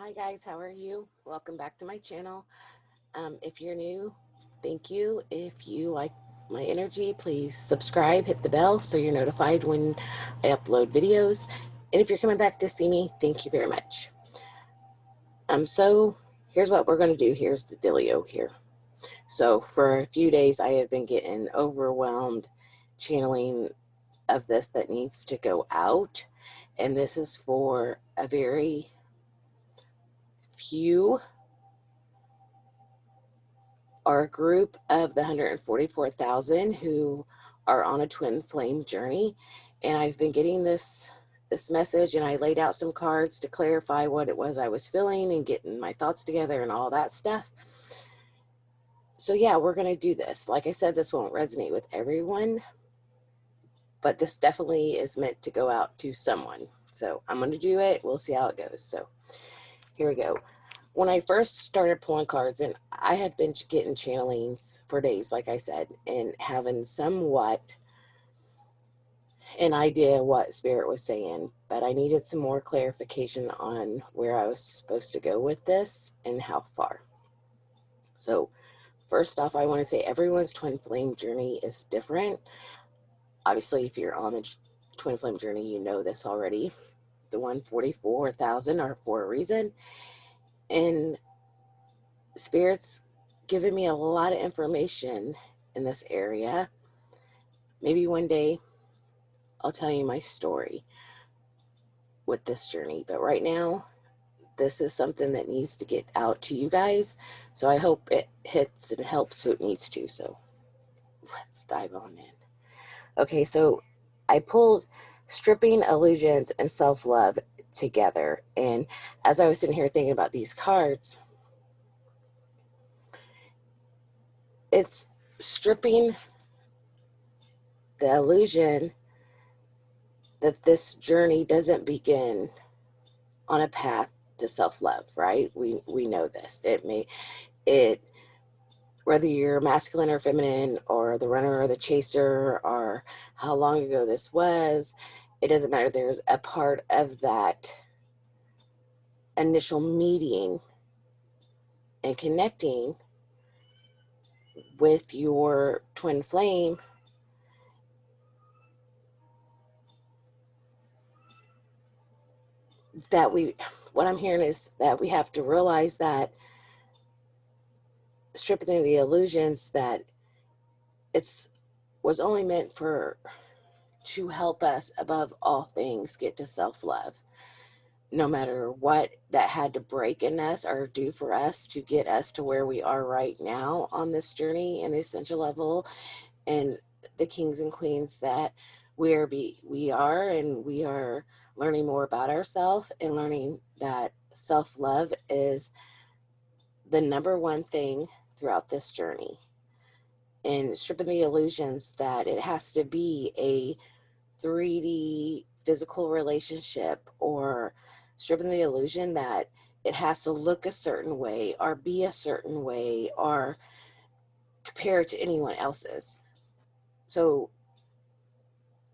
Hi guys, how are you? Welcome back to my channel. If you're new, thank you. If you like my energy, please subscribe, hit the bell so you're notified when I upload videos. And if you're coming back to see me, thank you very much. So here's what we're going to do. Here's the dealio here. So for a few days, I have been getting overwhelmed channeling of this that needs to go out. And this is for a very few, are a group of the 144,000 who are on a twin flame journey. And I've been getting this message, and I laid out some cards to clarify what it was I was feeling and getting my thoughts together and all that stuff. So yeah, we're going to do this. Like I said, this won't resonate with everyone, but this definitely is meant to go out to someone. So I'm going to do it. We'll see how it goes. So here we go. When I first started pulling cards, and I had been getting channelings for days, like I said, and having somewhat an idea what Spirit was saying, but I needed some more clarification on where I was supposed to go with this and how far. So first off, I want to say everyone's twin flame journey is different. Obviously, if you're on the twin flame journey, you know this already. The 144,000 are for a reason. And Spirit's given me a lot of information in this area. Maybe one day I'll tell you my story with this journey, but right now this is something that needs to get out to you guys, so I hope it hits and helps who it needs to. So let's dive on in. Okay, so I pulled stripping illusions and self-love together, and as I was sitting here thinking about these cards, it's stripping the illusion that this journey doesn't begin on a path to self-love, right? We know this. It whether you're masculine or feminine, or the runner or the chaser, or how long ago this was, it doesn't matter. There's a part of that initial meeting and connecting with your twin flame that what I'm hearing is that we have to realize that stripping the illusions, that it's was only meant to help us above all things get to self-love, no matter what that had to break in us or do for us to get us to where we are right now on this journey and the essential level, and the kings and queens that we are, and we are learning more about ourselves and learning that self-love is the number one thing throughout this journey, and stripping the illusions that it has to be a 3D physical relationship, or stripping the illusion that it has to look a certain way or be a certain way or compare it to anyone else's. So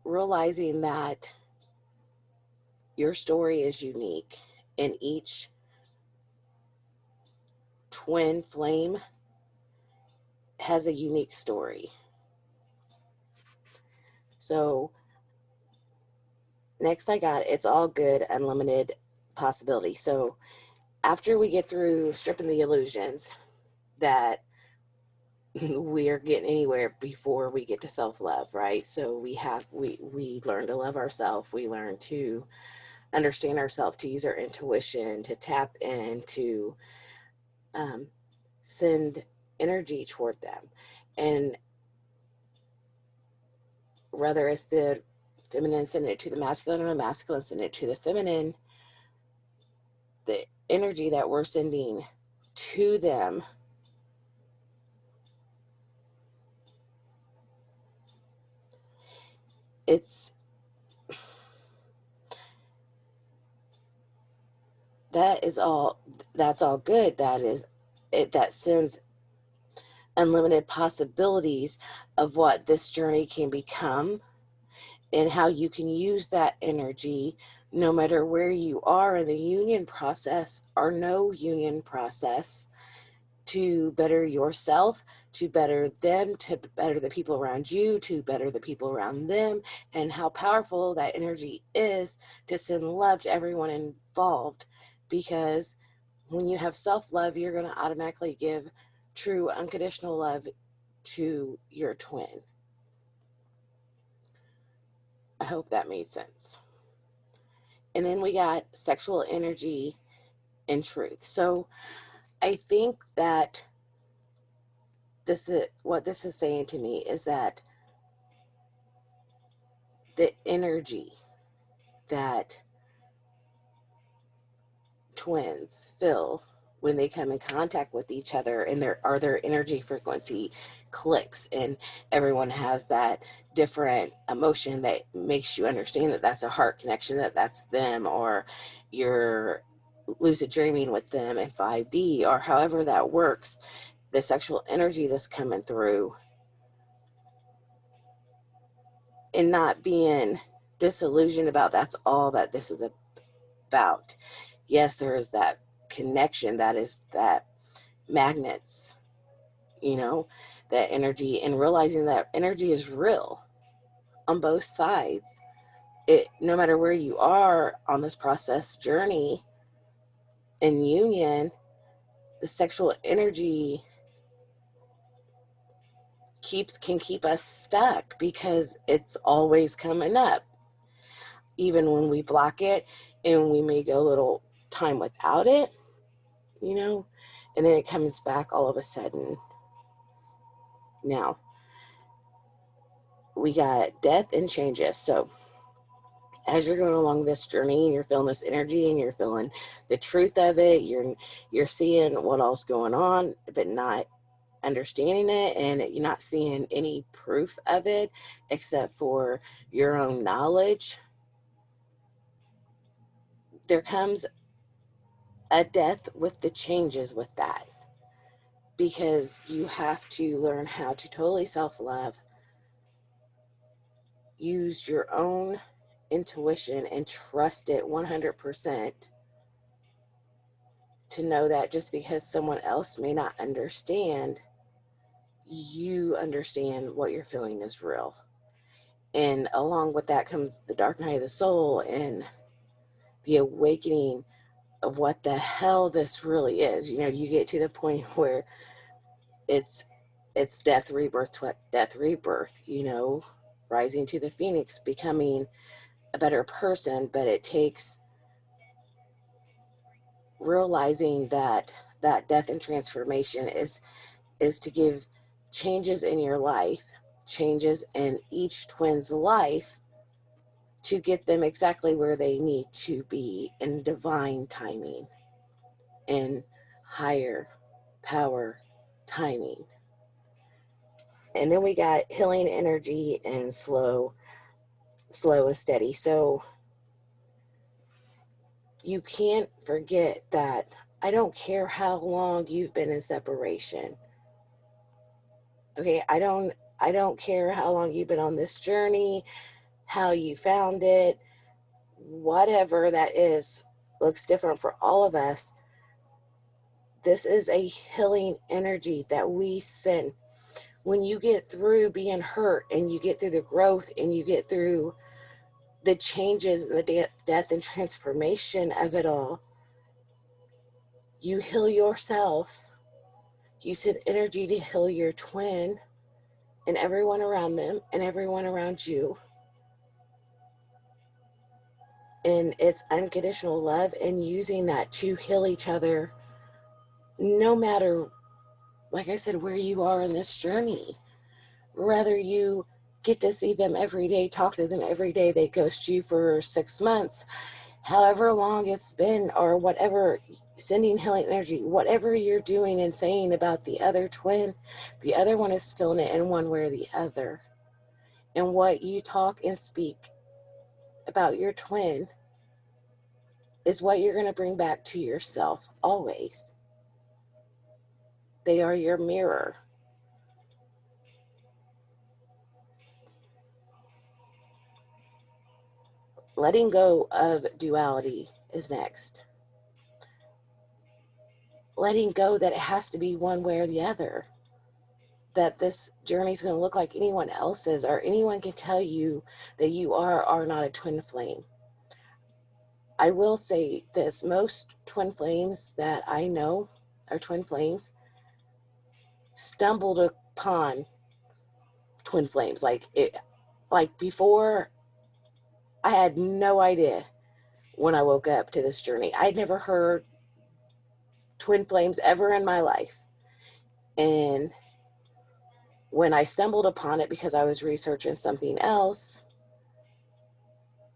realizing that your story is unique, and each twin flame has a unique story. So next I got It's All Good, Unlimited Possibility. So after we get through stripping the illusions that we are getting anywhere before we get to self-love, right? So we learn to love ourselves, we learn to understand ourselves, to use our intuition, to tap in, to send energy toward them. And whether it's the feminine sending it to the masculine or the masculine sending it to the feminine, the energy that we're sending to them it's that's all good. That sends unlimited possibilities of what this journey can become and how you can use that energy no matter where you are in the union process or no union process, to better yourself, to better them, to better the people around you, to better the people around them, and how powerful that energy is to send love to everyone involved. Because when you have self-love, you're going to automatically give true unconditional love to your twin. I hope that made sense. And then we got sexual energy and truth. So I think that this is what this is saying to me, is that the energy that twins feel when they come in contact with each other, and their energy frequency clicks, and everyone has that different emotion that makes you understand that that's a heart connection, that that's them, or you're lucid dreaming with them in 5D, or however that works. The sexual energy that's coming through, and not being disillusioned about that's all that this is about. Yes, there is that connection, that is that magnets, you know, that energy, and realizing that energy is real on both sides. It, no matter where you are on this process journey in union, the sexual energy can keep us stuck because it's always coming up, even when we block it, and we may go a little time without it, you know, and then it comes back all of a sudden. Now we got death and changes. So as you're going along this journey and you're feeling this energy and you're feeling the truth of it, you're seeing what all's going on, but not understanding it, and you're not seeing any proof of it except for your own knowledge. There comes a death with the changes with that, because you have to learn how to totally self-love, use your own intuition and trust it 100%, to know that just because someone else may not understand, you understand what you're feeling is real. And along with that comes the dark night of the soul and the awakening of what the hell this really is. You know, you get to the point where it's death, rebirth, death, rebirth, you know, rising to the phoenix, becoming a better person. But it takes realizing that death and transformation is to give changes in your life, changes in each twin's life, to get them exactly where they need to be in divine timing and higher power timing. And then we got healing energy and slow and steady. So you can't forget that I don't care how long you've been in separation. Okay, I don't care how long you've been on this journey, how you found it, whatever that is, looks different for all of us. This is a healing energy that we send. When you get through being hurt, and you get through the growth, and you get through the changes and the death and transformation of it all, you heal yourself. You send energy to heal your twin and everyone around them and everyone around you. And it's unconditional love, and using that to heal each other, no matter, like I said, where you are in this journey. Whether you get to see them every day, talk to them every day, they ghost you for 6 months, however long it's been, or whatever, sending healing energy, whatever you're doing and saying about the other twin, the other one is feeling it in one way or the other. And what you talk and speak about your twin is what you're going to bring back to yourself always. They are your mirror. Letting go of duality is next. Letting go that it has to be one way or the other, that this journey is going to look like anyone else's, or anyone can tell you that you are not a twin flame. I will say this, most twin flames that I know are twin flames stumbled upon twin flames. Like before, I had no idea when I woke up to this journey. I'd never heard twin flames ever in my life. And when I stumbled upon it because I was researching something else,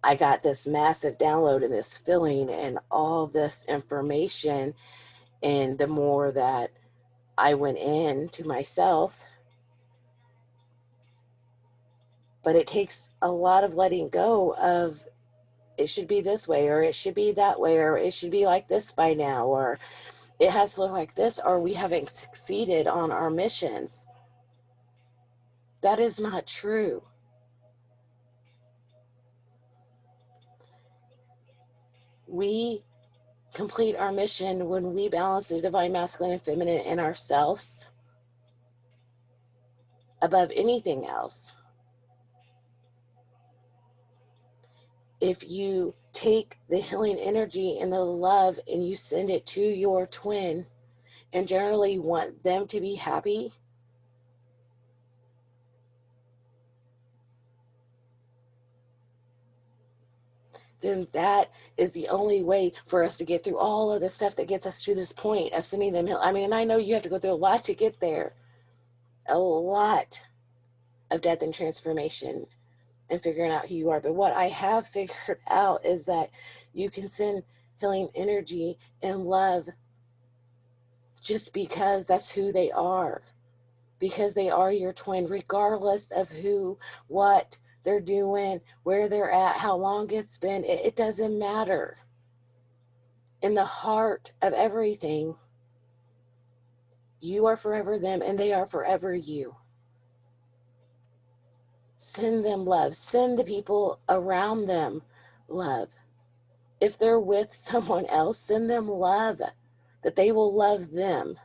I got this massive download and this feeling and all this information. And the more that I went in to myself, but it takes a lot of letting go of it should be this way, or it should be that way, or it should be like this by now, or it has to look like this, or we haven't succeeded on our missions. That is not true. We complete our mission when we balance the divine masculine and feminine in ourselves above anything else. If you take the healing energy and the love and you send it to your twin and generally want them to be happy, then that is the only way for us to get through all of the stuff that gets us to this point of sending them. I mean, and I know you have to go through a lot to get there, a lot of death and transformation and figuring out who you are. But what I have figured out is that you can send healing energy and love just because that's who they are, because they are your twin, regardless of who, what they're doing, where they're at, how long it's been. It doesn't matter. In the heart of everything, you are forever them and they are forever you. Send them love. Send the people around them love. If they're with someone else, send them love, that they will love them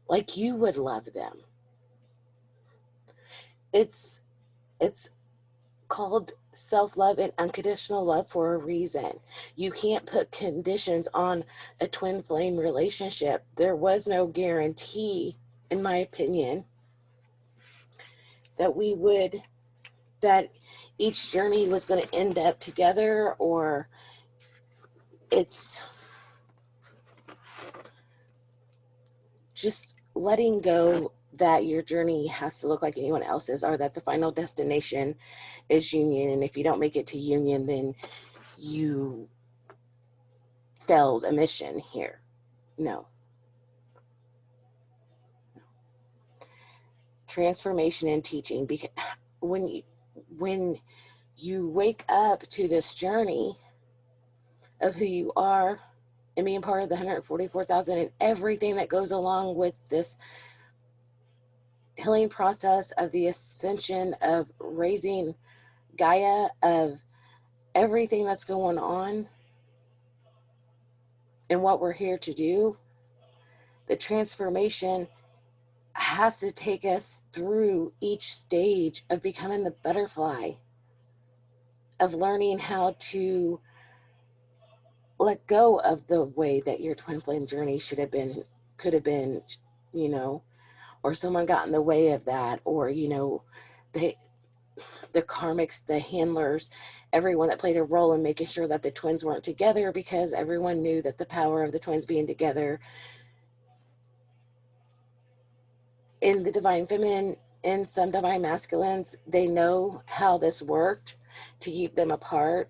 like you would love them. It's called self-love and unconditional love for a reason. You can't put conditions on a twin flame relationship. There was no guarantee, in my opinion, that that each journey was going to end up together, or it's just letting go that your journey has to look like anyone else's, or that the final destination is union. And if you don't make it to union, then you failed a mission here. No. Transformation and teaching. Because when you wake up to this journey of who you are and being part of the 144,000 and everything that goes along with this healing process of the ascension of raising Gaia, of everything that's going on and what we're here to do, the transformation has to take us through each stage of becoming the butterfly, of learning how to let go of the way that your twin flame journey should have been, could have been, you know, or someone got in the way of that, or, you know, the karmics, the handlers, everyone that played a role in making sure that the twins weren't together, because everyone knew that the power of the twins being together in the divine feminine and some divine masculines, they know how this worked to keep them apart.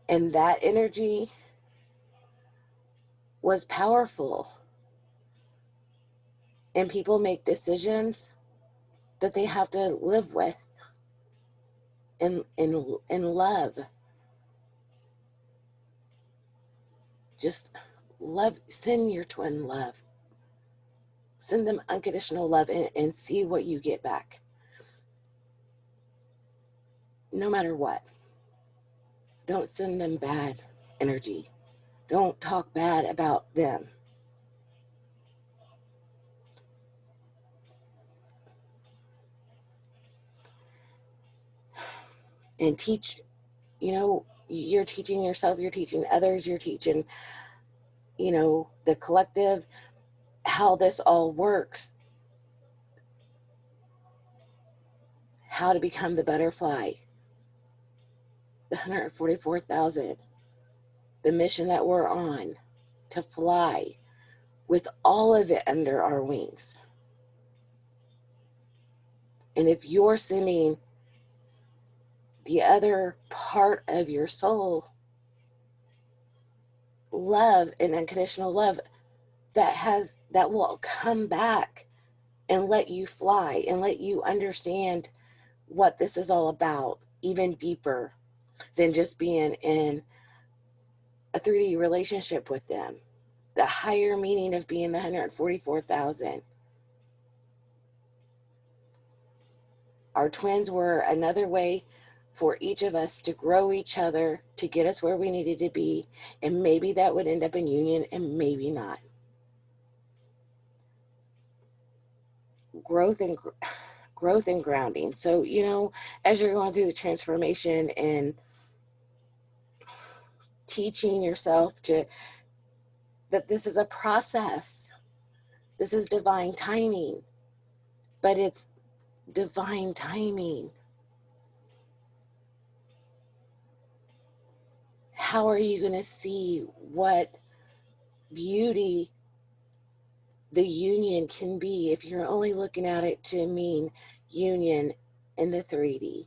And that energy was powerful. And people make decisions that they have to live with in love. Just love, send your twin love. Send them unconditional love and see what you get back. no matter what. Don't send them bad energy. Don't talk bad about them. And teach, you're teaching yourself, you're teaching others, you're teaching, the collective, how this all works, how to become the butterfly, the 144,000, the mission that we're on, to fly with all of it under our wings. And if you're sending the other part of your soul love and unconditional love, that will come back and let you fly and let you understand what this is all about, even deeper than just being in a 3D relationship with them. The higher meaning of being the 144,000. Our twins were another way for each of us to grow each other, to get us where we needed to be. And maybe that would end up in union, and maybe not. Growth and grounding. So, as you're going through the transformation and teaching yourself that this is a process, this is divine timing, but it's divine timing. How are you going to see what beauty the union can be if you're only looking at it to mean union in the 3D?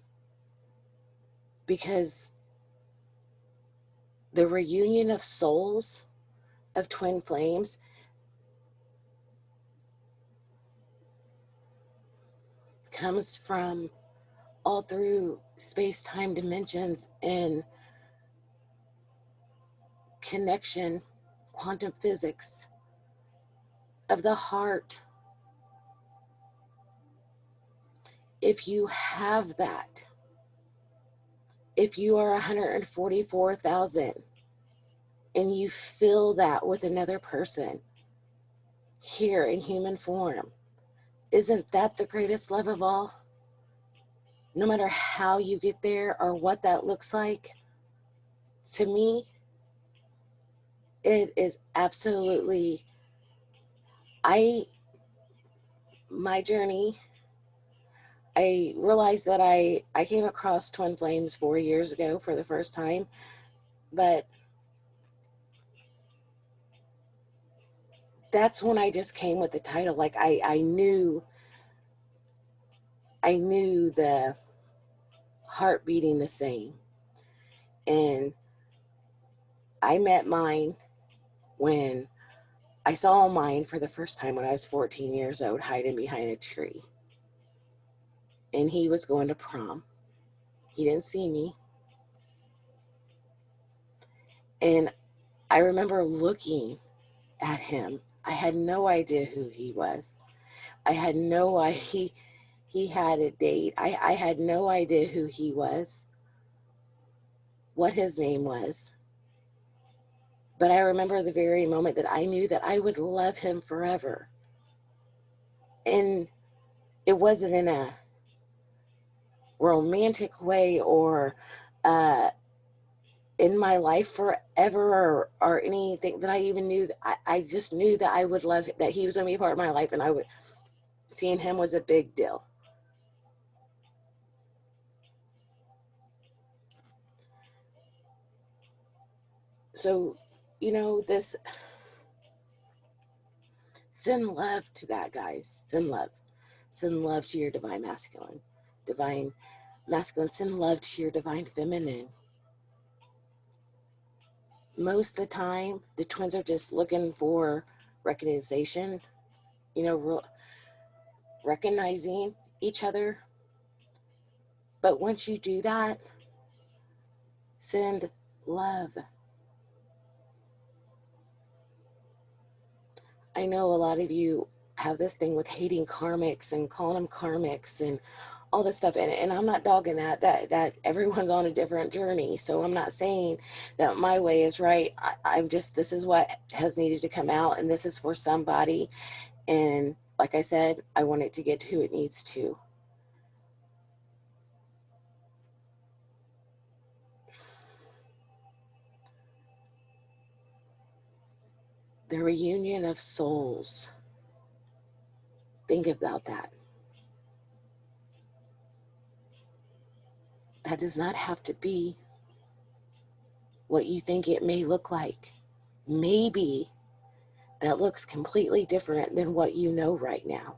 Because the reunion of souls, of twin flames, comes from all through space-time dimensions and connection, quantum physics of the heart. If you have that, if you are 144,000 and you feel that with another person here in human form, isn't that the greatest love of all? No matter how you get there or what that looks like, to me, it is absolutely, my journey, I realized that I came across twin flames 4 years ago for the first time, but that's when I just came with the title. Like I knew the heart beating the same. And I met mine when I saw mine for the first time when I was 14 years old, hiding behind a tree. And he was going to prom. He didn't see me. And I remember looking at him. I had no idea who he was. I had no idea he had a date. I had no idea who he was, what his name was. But I remember the very moment that I knew that I would love him forever. And it wasn't in a romantic way or in my life forever or anything that I even knew. I just knew that I would love, that he was going to be a part of my life, and seeing him was a big deal. So, this, send love to that, guys. Send love. Send love to your divine masculine. Divine masculine, send love to your divine feminine. Most of the time, the twins are just looking for recognition, recognizing each other. But once you do that, send love. I know a lot of you have this thing with hating karmics and calling them karmics and all this stuff. And I'm not dogging that everyone's on a different journey. So I'm not saying that my way is right. I'm just, this is what has needed to come out, and this is for somebody. And like I said, I want it to get to who it needs to. The reunion of souls. Think about that. That does not have to be what you think it may look like. Maybe that looks completely different than what you know right now.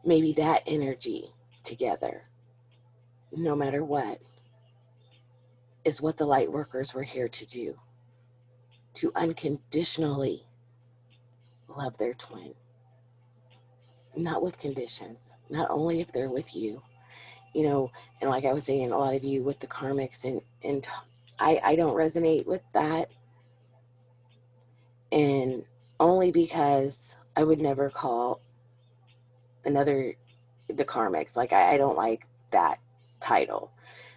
Maybe that energy together, no matter what, is what the light workers were here to do, to unconditionally love their twin, not with conditions, not only if they're with you, you know. And like I was saying, a lot of you with the karmics, and I don't resonate with that, and only because I would never call another the karmics. Like I don't like that title.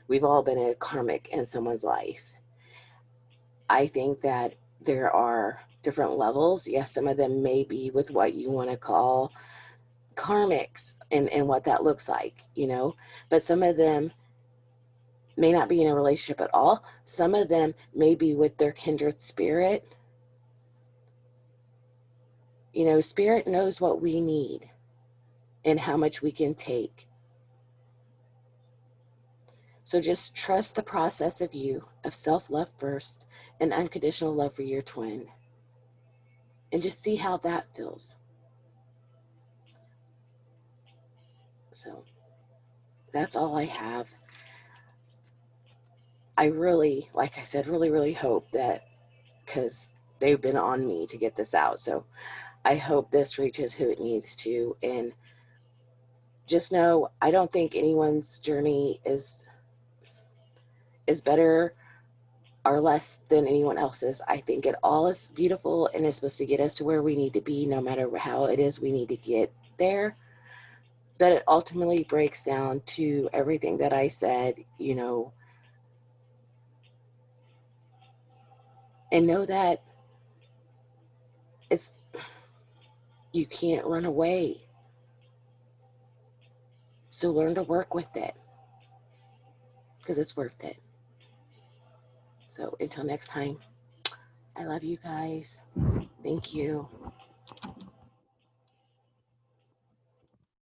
We've all been a karmic in someone's life. I think that there are different levels. Yes, some of them may be with what you want to call karmics, and what that looks like, you know, but some of them may not be in a relationship at all. Some of them may be with their kindred spirit. You know, spirit knows what we need and how much we can take. So just trust the process of you, of self-love first and unconditional love for your twin, and just see how that feels. So that's all I have. I really, like I said, really hope that, because they've been on me to get this out. So I hope this reaches who it needs to. And just know, I don't think anyone's journey is better or less than anyone else's. I think it all is beautiful and is supposed to get us to where we need to be, no matter how it is we need to get there. But it ultimately breaks down to everything that I said, you know, and know that it's, you can't run away. So learn to work with it, because it's worth it. So until next time, I love you guys. Thank you.